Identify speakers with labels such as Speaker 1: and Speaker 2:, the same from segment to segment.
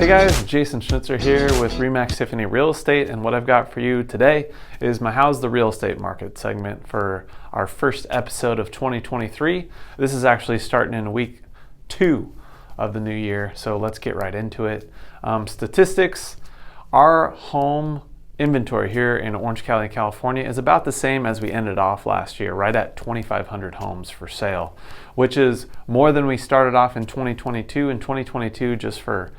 Speaker 1: Hey guys, Jason Schnitzer here with Remax Tiffany Real Estate, and what I've got for you today is my How's the Real Estate Market segment for our first episode of 2023. This is actually starting in week 2 of the new year, so let's get right into it. Statistics, our home inventory here in Orange County, California is about the same as we ended off last year, right at 2,500 homes for sale, which is more than we started off in 2022. In 2022, just for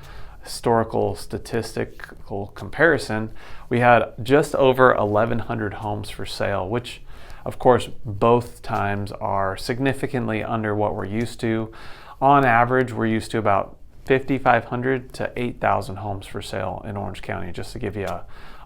Speaker 1: historical statistical comparison, we had just over 1,100 homes for sale, which of course both times are significantly under what we're used to. On average, we're used to about 5,500 to 8,000 homes for sale in Orange County, just to give you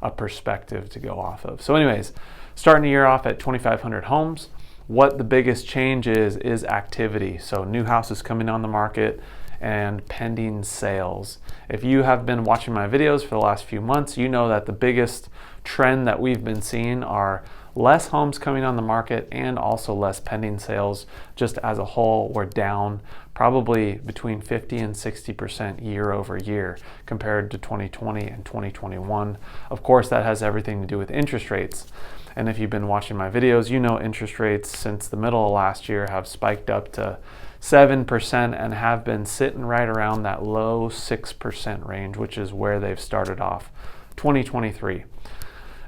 Speaker 1: a perspective to go off of. So anyways, starting the year off at 2,500 homes, what the biggest change is activity. So new houses coming on the market and pending sales. If you have been watching my videos for the last few months, you know that the biggest trend that we've been seeing are less homes coming on the market and also less pending sales. Just as a whole, we're down probably between 50 and 60% year over year compared to 2020 and 2021. Of course, that has everything to do with interest rates. And if you've been watching my videos, you know interest rates since the middle of last year have spiked up to 7% and have been sitting right around that low 6% range, which is where they've started off 2023.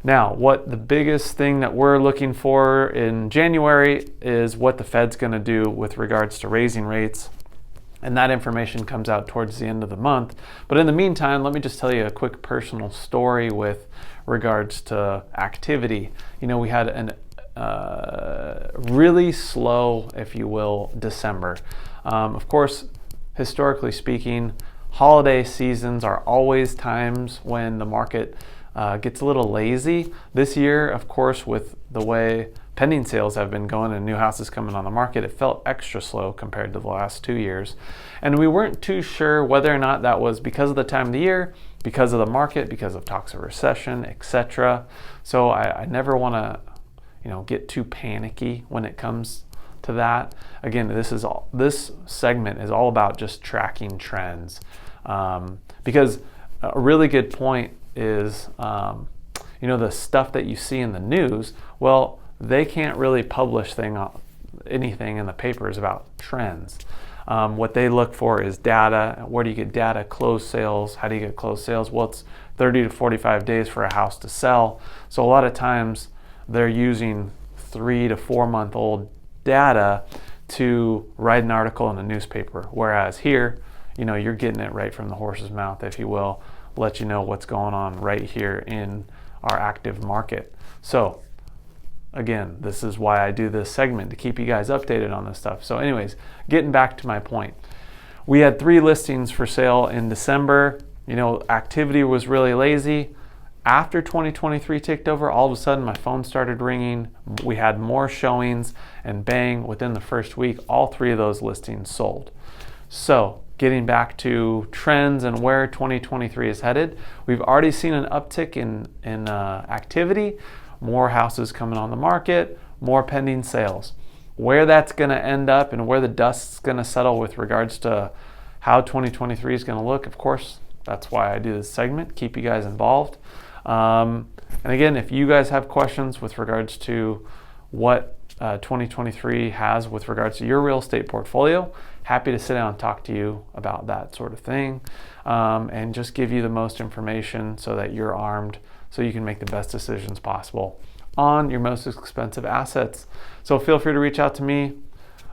Speaker 1: Now, what the biggest thing that we're looking for in January is what the Fed's going to do with regards to raising rates. And that information comes out towards the end of the month. But in the meantime, let me just tell you a quick personal story with regards to activity. You know, we had an really slow, if you will, December. Of course, historically speaking, holiday seasons are always times when the market gets a little lazy. This year, of course, with the way pending sales have been going and new houses coming on the market, it felt extra slow compared to the last 2 years. And we weren't too sure whether or not that was because of the time of the year, because of the market, because of talks of recession, etc. So I never want to, get too panicky when it comes to that. Again, this segment is all about just tracking trends, because a really good point is, the stuff that you see in the news, well, they can't really publish anything in the papers about trends. What they look for is data. Where do you get data? Closed sales. How do you get closed sales? Well, it's 30 to 45 days for a house to sell. So a lot of times they're using 3 to 4 month old data to write an article in a newspaper. Whereas here, you're getting it right from the horse's mouth, if you will, let you know what's going on right here in our active market. So again, this is why I do this segment, to keep you guys updated on this stuff. So anyways, getting back to my point. We had 3 listings for sale in December. Activity was really lazy. After 2023 ticked over, all of a sudden my phone started ringing. We had more showings, and bang, within the first week, all 3 of those listings sold. So getting back to trends and where 2023 is headed, we've already seen an uptick in activity, more houses coming on the market, more pending sales. Where that's going to end up and where the dust's going to settle with regards to how 2023 is going to look, of course, that's why I do this segment, keep you guys involved. And again, if you guys have questions with regards to what 2023 has with regards to your real estate portfolio, happy to sit down and talk to you about that sort of thing, and just give you the most information so that you're armed, so you can make the best decisions possible on your most expensive assets. So feel free to reach out to me,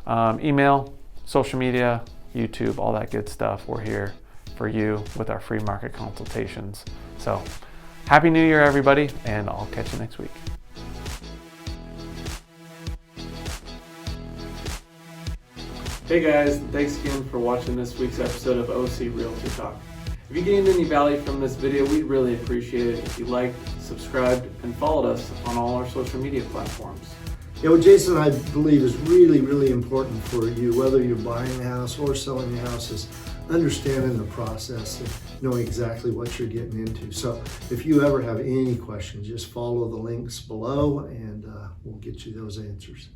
Speaker 1: email, social media, YouTube, all that good stuff. We're here for you with our free market consultations. So Happy New Year, everybody, and I'll catch you next week. Hey guys, thanks again for watching this week's episode of O.C Realtor Talk. If you gained any value from this video, we'd really appreciate it if you liked, subscribed, and followed us on all our social media platforms.
Speaker 2: What Jason, I believe, is really, really important for you, whether you're buying a house or selling a house, is understanding the process and knowing exactly what you're getting into. So if you ever have any questions, just follow the links below and we'll get you those answers.